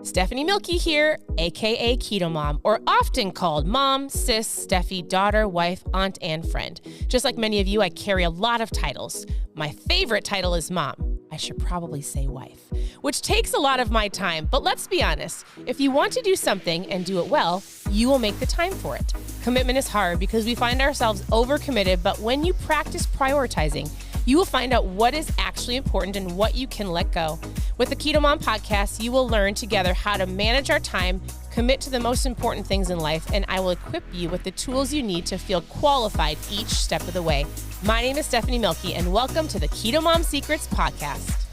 Stephanie Milky here, aka KetoMOM, or often called mom, sis, Steffi, daughter, wife, aunt, and friend. Just like many of you, I carry a lot of titles. My favorite title is mom. I should probably say wife, which takes a lot of my time. But let's be honest, if you want to do something and do it well, you will make the time for it. Commitment is hard because we find ourselves overcommitted, but when you practice prioritizing, you will find out what is actually important and what you can let go. With the KetoMOM podcast, you will learn together how to manage our time, commit to the most important things in life, and I will equip you with the tools you need to feel qualified each step of the way. My name is Stephanie Milky, and welcome to the KetoMOM Secrets podcast.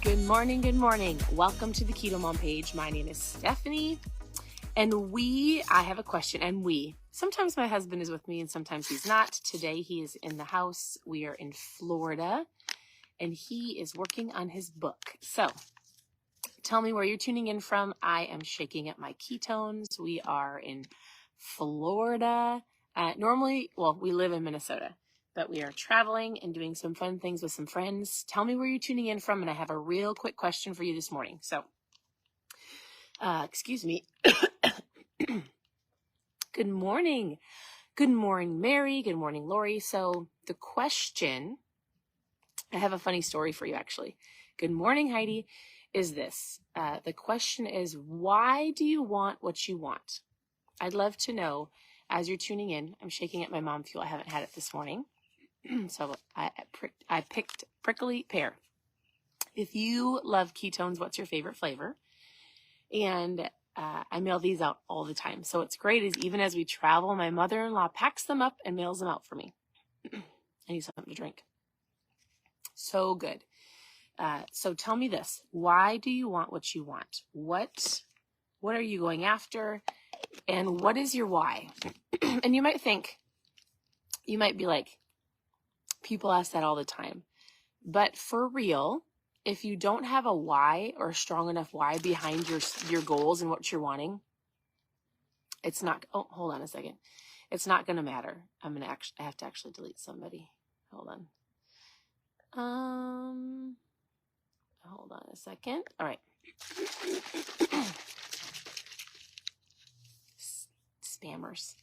Good morning, good morning. Welcome to the KetoMOM page. My name is Stephanie, and I have a question, sometimes my husband is with me and sometimes he's not. Today he is in the house. We are in Florida and he is working on his book. So tell me where you're tuning in from. I am shaking up my ketones. We are in Florida. We live in Minnesota, but we are traveling and doing some fun things with some friends. Tell me where you're tuning in from. And I have a real quick question for you this morning. So, excuse me. Good morning. Good morning, Mary. Good morning, Lori. So the question, I have a funny story for you, actually. Good morning, Heidi, is this. The question is, why do you want what you want? I'd love to know as you're tuning in. I'm shaking up my mom fuel. I haven't had it this morning. So I picked prickly pear. If you love ketones, what's your favorite flavor? And I mail these out all the time. So what's great is even as we travel, my mother-in-law packs them up and mails them out for me. I need something to drink. So good. So tell me this. Why do you want what you want? What are you going after? And what is your why? And you might be like, people ask that all the time. But for real, if you don't have a why or a strong enough why behind your goals and what you're wanting, it's not, hold on a second. It's not going to matter. I have to actually delete somebody. Hold on. Hold on a second. All right. Spammers.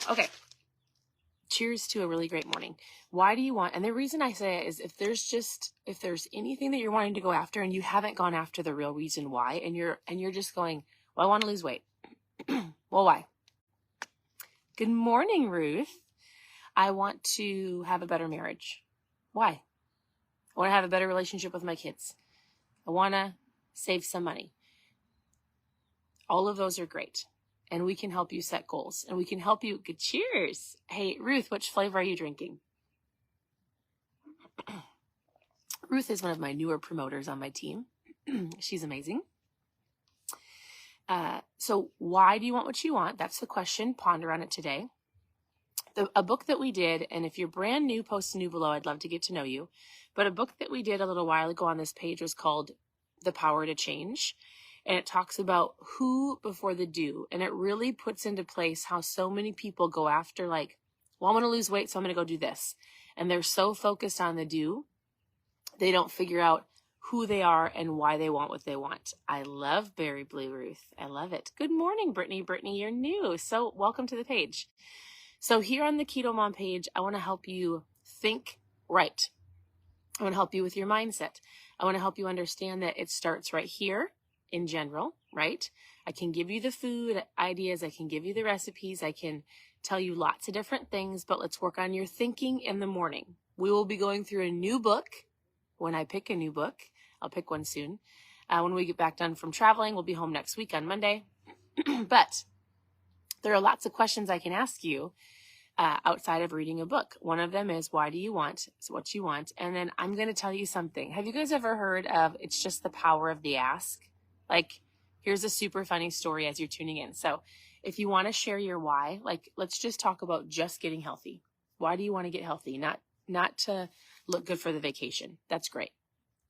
Okay. Cheers to a really great morning. Why do you want, and the reason I say it is if there's anything that you're wanting to go after and you haven't gone after the real reason why, and you're just going, well, I want to lose weight. Well, why? Good morning, Ruth. I want to have a better marriage. Why? I want to have a better relationship with my kids. I want to save some money. All of those are great. And we can help you set goals. And we can help you. Good cheers. Hey, Ruth, which flavor are you drinking? Ruth is one of my newer promoters on my team. She's amazing. So why do you want what you want? That's the question. Ponder on it today. A book that we did, and if you're brand new, post a new below. I'd love to get to know you. But a book that we did a little while ago on this page was called The Power to Change. And it talks about who before the do. And it really puts into place how so many people go after well, I want to lose weight, so I'm going to go do this. And they're so focused on the do, they don't figure out who they are and why they want what they want. I love Berry Blue Ruth. I love it. Good morning, Brittany. Brittany, you're new. So welcome to the page. So here on the KetoMOM page, I want to help you think right. I want to help you with your mindset. I want to help you understand that it starts right here. In general, right? I can give you the food ideas. I can give you the recipes. I can tell you lots of different things, but let's work on your thinking in the morning. We will be going through a new book when I pick a new book. I'll pick one soon. When we get back done from traveling, we'll be home next week on Monday. But there are lots of questions I can ask you outside of reading a book. One of them is, why do you want? It's what you want. And then I'm going to tell you something. Have you guys ever heard of, it's just the power of the ask? Here's a super funny story as you're tuning in. So if you want to share your why, let's just talk about just getting healthy. Why do you want to get healthy? Not to look good for the vacation. That's great.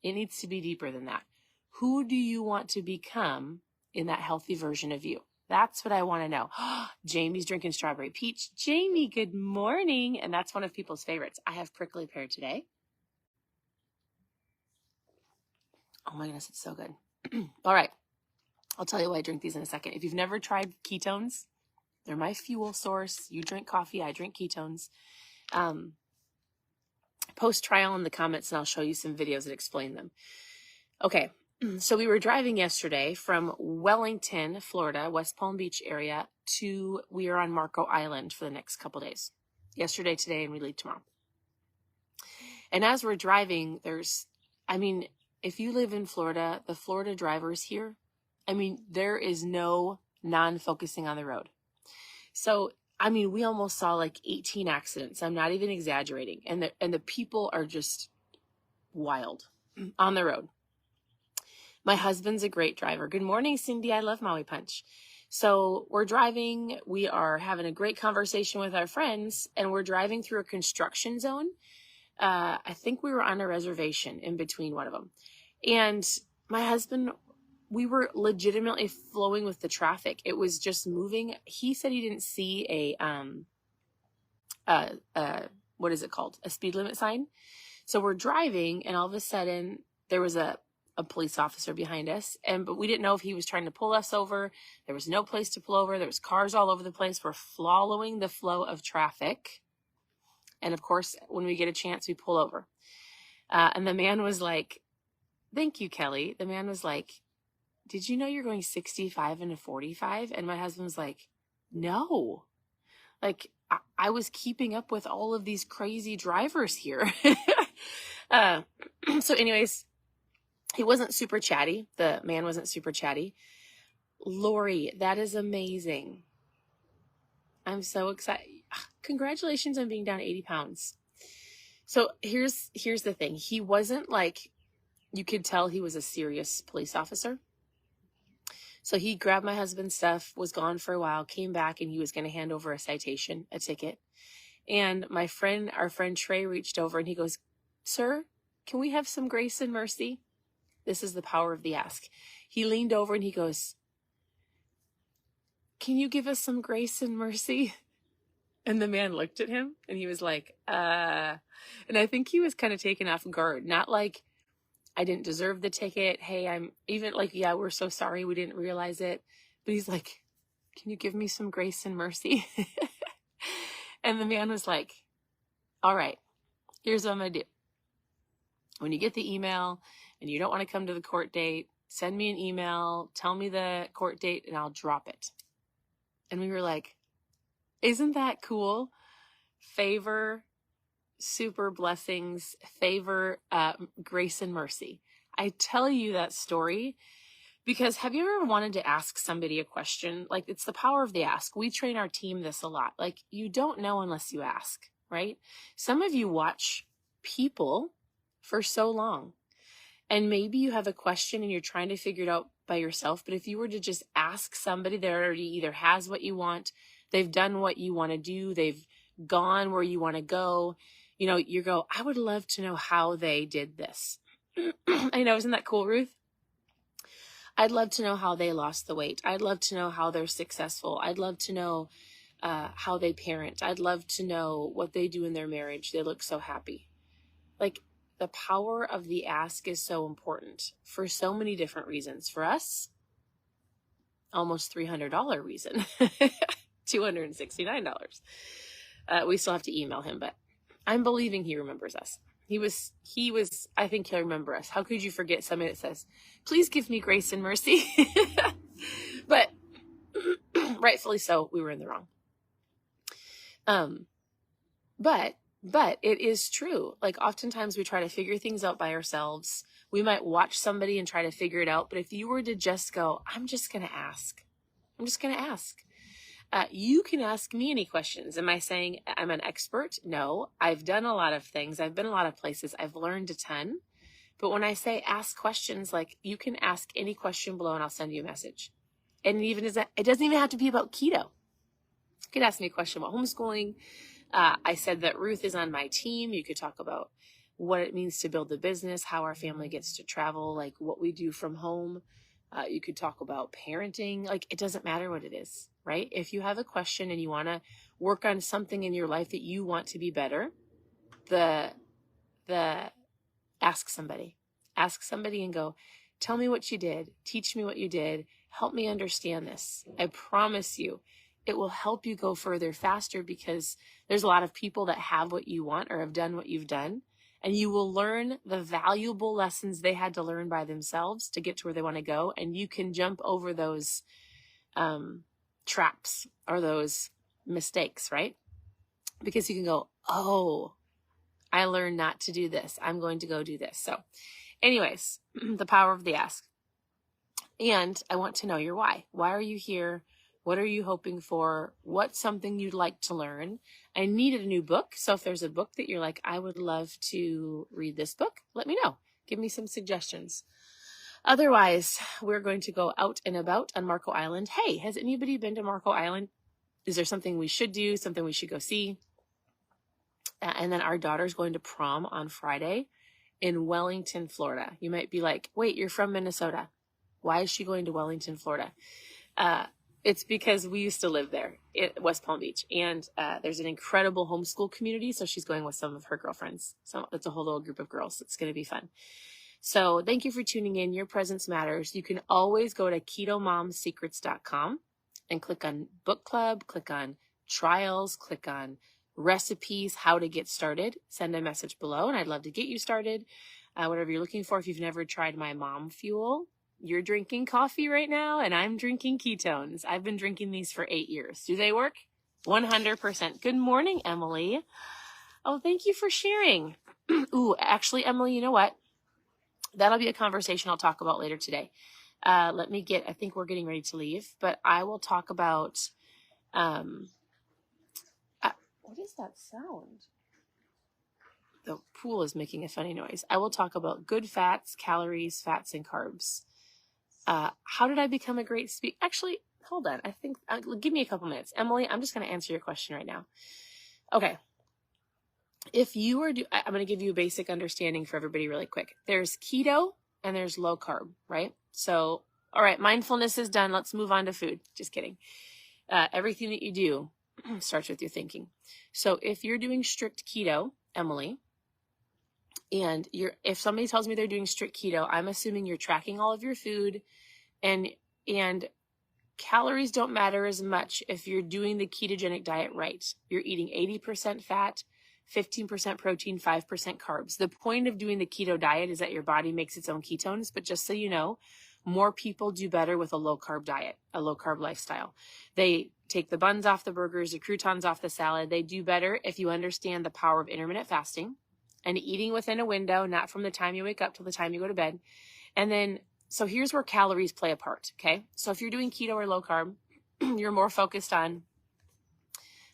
It needs to be deeper than that. Who do you want to become in that healthy version of you? That's what I want to know. Jamie's drinking strawberry peach. Jamie, good morning. And that's one of people's favorites. I have prickly pear today. Oh my goodness, it's so good. All right. I'll tell you why I drink these in a second. If you've never tried ketones, they're my fuel source. You drink coffee, I drink ketones. Post trial in the comments and I'll show you some videos that explain them. Okay, so we were driving yesterday from Wellington, Florida, West Palm Beach area, we are on Marco Island for the next couple days. Yesterday, today, and we leave tomorrow. And as we're driving, if you live in Florida, the Florida drivers here, there is no non-focusing on the road. So, we almost saw like 18 accidents. I'm not even exaggerating. And the people are just wild on the road. My husband's a great driver. Good morning, Cindy. I love Maui Punch. So we're driving. We are having a great conversation with our friends, and we're driving through a construction zone. I think we were on a reservation in between one of them. And my husband, we were legitimately flowing with the traffic. It was just moving. He said he didn't see what is it called? A speed limit sign. So we're driving, and all of a sudden there was a police officer behind us, but we didn't know if he was trying to pull us over. There was no place to pull over. There was cars all over the place. We're following the flow of traffic. And of course, when we get a chance, we pull over. And the man was like, "Thank you, Kelly." The man was like, "Did you know you're going 65 into 45? And my husband was like, "No." Like, I was keeping up with all of these crazy drivers here. So anyways, he wasn't super chatty. The man wasn't super chatty. Lori, that is amazing. I'm so excited. Congratulations on being down 80 pounds. So here's the thing. He wasn't like, you could tell he was a serious police officer. So he grabbed my husband's stuff, was gone for a while, came back, and he was going to hand over a citation, a ticket. And our friend Trey reached over and he goes, "Sir, can we have some grace and mercy?" This is the power of the ask. He leaned over and he goes, "Can you give us some grace and mercy?" And the man looked at him and he was like, and I think he was kind of taken off guard. Not like, "I didn't deserve the ticket. Hey, I'm even like, yeah, we're so sorry. We didn't realize it." But he's like, "Can you give me some grace and mercy?" And the man was like, "All right, here's what I'm going to do. When you get the email and you don't want to come to the court date, send me an email, tell me the court date, and I'll drop it." And we were like, isn't that cool? Favor, super blessings, favor, grace and mercy. I tell you that story because have you ever wanted to ask somebody a question? Like, it's the power of the ask. We train our team this a lot. Like, you don't know unless you ask, right? Some of you watch people for so long, and maybe you have a question and you're trying to figure it out by yourself. But if you were to just ask somebody that already either has what you want, they've done what you want to do, they've gone where you want to go, you go, "I would love to know how they did this." I know, isn't that cool, Ruth? I'd love to know how they lost the weight. I'd love to know how they're successful. I'd love to know how they parent. I'd love to know what they do in their marriage. They look so happy. Like, the power of the ask is so important for so many different reasons. For us, almost $300 reason, $269. We still have to email him, but I'm believing he remembers us. He was, I think he'll remember us. How could you forget somebody that says, "Please give me grace and mercy"? But rightfully so, we were in the wrong. But it is true. Like, oftentimes we try to figure things out by ourselves. We might watch somebody and try to figure it out. But if you were to just go, "I'm just going to ask. I'm just going to ask." You can ask me any questions. Am I saying I'm an expert? No. I've done a lot of things. I've been a lot of places. I've learned a ton. But when I say ask questions, like, you can ask any question below and I'll send you a message. And it doesn't even have to be about keto. You could ask me a question about homeschooling. I said that Ruth is on my team. You could talk about what it means to build the business, how our family gets to travel, like what we do from home. You could talk about parenting. Like, it doesn't matter what it is, right? If you have a question and you want to work on something in your life that you want to be better, ask somebody and go, Tell me what you did. Teach me what you did. Help me understand this. I promise you, it will help you go further faster, because there's a lot of people that have what you want or have done what you've done, and you will learn the valuable lessons they had to learn by themselves to get to where they want to go. And you can jump over those traps or those mistakes, right? Because you can go, oh, I learned not to do this. I'm going to go do this. So anyways, the power of the ask. And I want to know your why. Why are you here? What are you hoping for? What's something you'd like to learn? I needed a new book. So if there's a book that you're like, I would love to read this book, let me know. Give me some suggestions. Otherwise, we're going to go out and about on Marco Island. Hey, has anybody been to Marco Island? Is there something we should do? Something we should go see? And then our daughter's going to prom on Friday in Wellington, Florida. You might be like, wait, you're from Minnesota. Why is she going to Wellington, Florida? It's because we used to live there at West Palm Beach, and there's an incredible homeschool community. So she's going with some of her girlfriends. So it's a whole little group of girls. It's going to be fun. So thank you for tuning in. Your presence matters. You can always go to KetoMomSecrets.com and click on book club, click on trials, click on recipes, how to get started. Send a message below, and I'd love to get you started. Whatever you're looking for. If you've never tried my mom fuel, you're drinking coffee right now, and I'm drinking ketones. I've been drinking these for 8 years. Do they work? 100%. Good morning, Emily. Oh, thank you for sharing. Ooh, actually, Emily, you know what? That'll be a conversation I'll talk about later today. I think we're getting ready to leave, but I will talk about, what is that sound? The pool is making a funny noise. I will talk about good fats, calories, fats, and carbs. How did I become a great speaker? Actually, hold on. I think, give me a couple minutes. Emily, I'm just going to answer your question right now. Okay. If you are, I'm going to give you a basic understanding for everybody really quick. There's keto and there's low carb, right? So, all right, mindfulness is done. Let's move on to food. Just kidding. Everything that you do starts with your thinking. So if you're doing strict keto, Emily, and if somebody tells me they're doing strict keto, I'm assuming you're tracking all of your food, and calories don't matter as much if you're doing the ketogenic diet right. You're eating 80% fat, 15% protein, 5% carbs. The point of doing the keto diet is that your body makes its own ketones, but just so you know, more people do better with a low carb diet, a low carb lifestyle. They take the buns off the burgers, the croutons off the salad. They do better if you understand the power of intermittent fasting and eating within a window, not from the time you wake up till the time you go to bed. And then, so here's where calories play a part, okay? So if you're doing keto or low carb, you're more focused on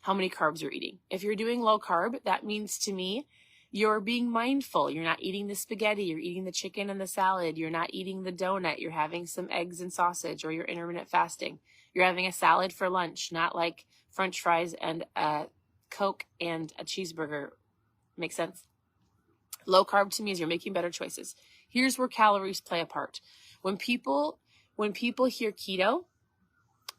how many carbs you're eating. If you're doing low carb, that means to me, you're being mindful. You're not eating the spaghetti. You're eating the chicken and the salad. You're not eating the donut. You're having some eggs and sausage, or you're intermittent fasting. You're having a salad for lunch, not like French fries and a Coke and a cheeseburger. Make sense? Low carb to me is you're making better choices. Here's where calories play a part. When people hear keto,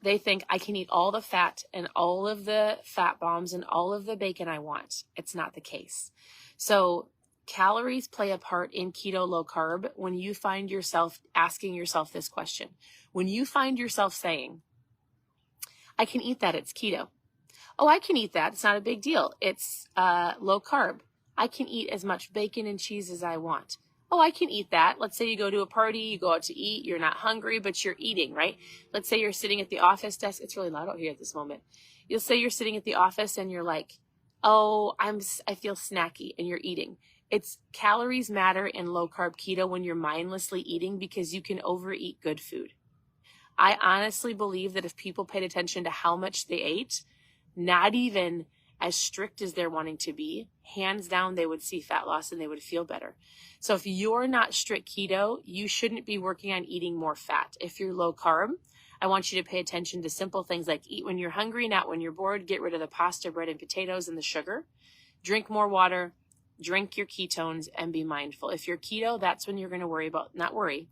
they think I can eat all the fat and all of the fat bombs and all of the bacon I want. It's not the case. So calories play a part in keto low carb when you find yourself asking yourself this question. When you find yourself saying, I can eat that, it's keto. Oh, I can eat that. It's not a big deal. It's low carb. I can eat as much bacon and cheese as I want. Oh, I can eat that. Let's say you go to a party, you go out to eat, you're not hungry, but you're eating, right? Let's say you're sitting at the office desk. It's really loud out here at this moment. You'll say you're sitting at the office and you're like, oh, I feel snacky, and you're eating. It's calories matter in low carb keto when you're mindlessly eating because you can overeat good food. I honestly believe that if people paid attention to how much they ate, not even as strict as they're wanting to be, hands down, they would see fat loss and they would feel better. So if you're not strict keto, you shouldn't be working on eating more fat. If you're low carb, I want you to pay attention to simple things like eat when you're hungry, not when you're bored. Get rid of the pasta, bread, and potatoes and the sugar. Drink more water, drink your ketones, and be mindful. If you're keto, that's when you're going to worry about, not worry,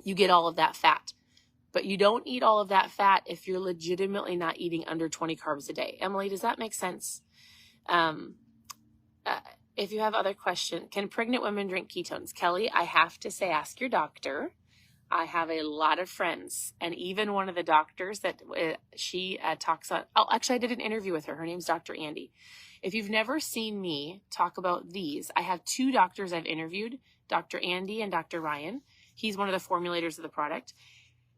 you get all of that fat. But you don't eat all of that fat if you're legitimately not eating under 20 carbs a day. Emily, does that make sense? If you have other questions, can pregnant women drink ketones? Kelly, I have to say, ask your doctor. I have a lot of friends, and even one of the doctors that she talks on. Oh, actually, I did an interview with her. Her name's Dr. Andy. If you've never seen me talk about these, I have 2 doctors I've interviewed, Dr. Andy and Dr. Ryan. He's one of the formulators of the product.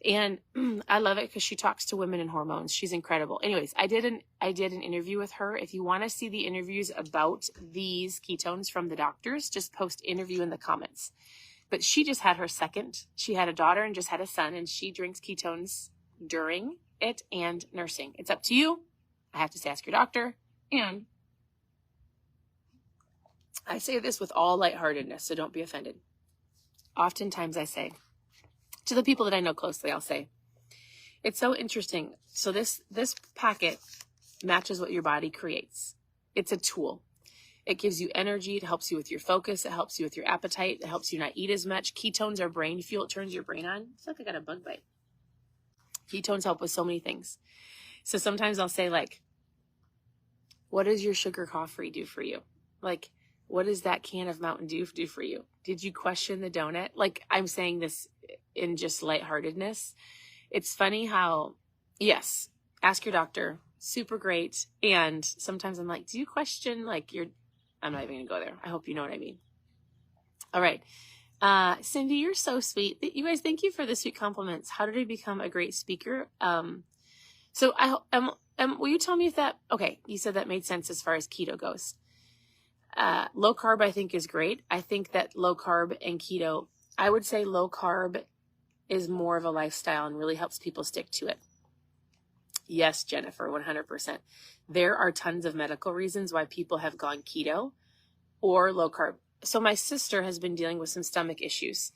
And I love it because she talks to women and hormones. She's incredible. Anyways, I did an interview with her. If you want to see the interviews about these ketones from the doctors, just post interview in the comments. But she just had her second. She had a daughter and just had a son, and she drinks ketones during it and nursing. It's up to you. I have to say, ask your doctor. And I say this with all lightheartedness, so don't be offended. Oftentimes I say, to the people that I know closely, I'll say, it's so interesting. So this packet matches what your body creates. It's a tool. It gives you energy. It helps you with your focus. It helps you with your appetite. It helps you not eat as much. Ketones are brain fuel. It turns your brain on. It's like I got a bug bite. Ketones help with so many things. So sometimes I'll say, like, what does your sugar coffee do for you? Like, what does that can of Mountain Dew do for you? Did you question the donut? Like, I'm saying this in just lightheartedness. It's funny how, yes, ask your doctor. Super great. And sometimes I'm like, do you question, like, I'm not even going to go there. I hope you know what I mean. All right. Cindy, you're so sweet. You guys, thank you for the sweet compliments. How did I become a great speaker? So will you tell me if that, okay, you said that made sense as far as keto goes. Low carb, I think, is great. I think that low carb and keto, I would say low carb is more of a lifestyle and really helps people stick to it. Yes, Jennifer, 100%. There are tons of medical reasons why people have gone keto or low carb. So my sister has been dealing with some stomach issues,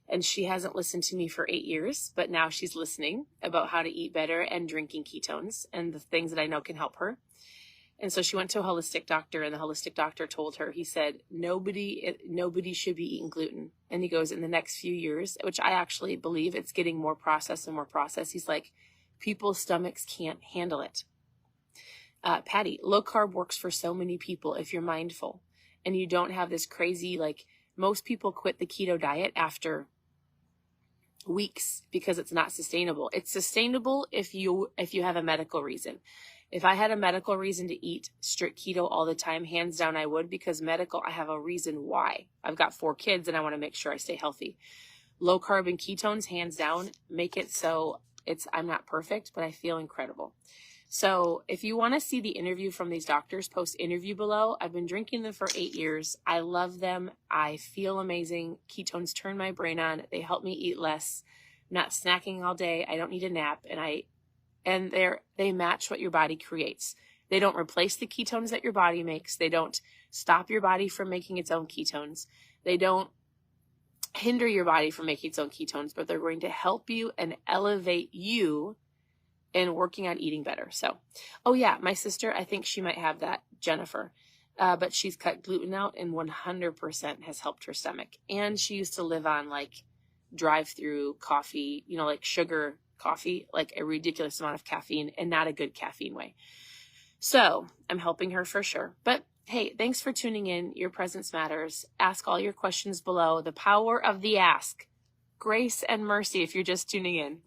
and she hasn't listened to me for 8 years, but now she's listening about how to eat better and drinking ketones and the things that I know can help her. And so she went to a holistic doctor, and the holistic doctor told her, he said, nobody should be eating gluten. And he goes, in the next few years, which I actually believe it's getting more processed and more processed. He's like, people's stomachs can't handle it. Patty, low carb works for so many people if you're mindful and you don't have this crazy, like, most people quit the keto diet after weeks because it's not sustainable. It's sustainable if you have a medical reason. If I had a medical reason to eat strict keto all the time, hands down I would, because I have a reason why. I've got 4 kids and I want to make sure I stay healthy. Low carb and ketones, hands down, make it so I'm not perfect, but I feel incredible. So if you want to see the interview from these doctors, post interview below. I've been drinking them for 8 years. I love them. I feel amazing. Ketones turn my brain on. They help me eat less. I'm not snacking all day. I don't need a nap. And they match what your body creates. They don't replace the ketones that your body makes. They don't stop your body from making its own ketones. They don't hinder your body from making its own ketones, but they're going to help you and elevate you in working on eating better. So, oh yeah, my sister, I think she might have that, Jennifer, but she's cut gluten out and 100% has helped her stomach. And she used to live on like drive-through coffee, like sugar coffee, like a ridiculous amount of caffeine and not a good caffeine way. So I'm helping her for sure. But hey, thanks for tuning in. Your presence matters. Ask all your questions below. The power of the ask. Grace and mercy. If you're just tuning in,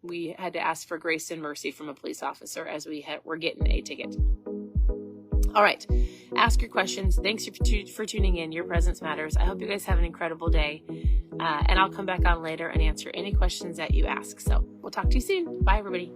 we had to ask for grace and mercy from a police officer as we're getting a ticket. All right. Ask your questions. Thanks for tuning in. Your presence matters. I hope you guys have an incredible day. And I'll come back on later and answer any questions that you ask. So we'll talk to you soon. Bye, everybody.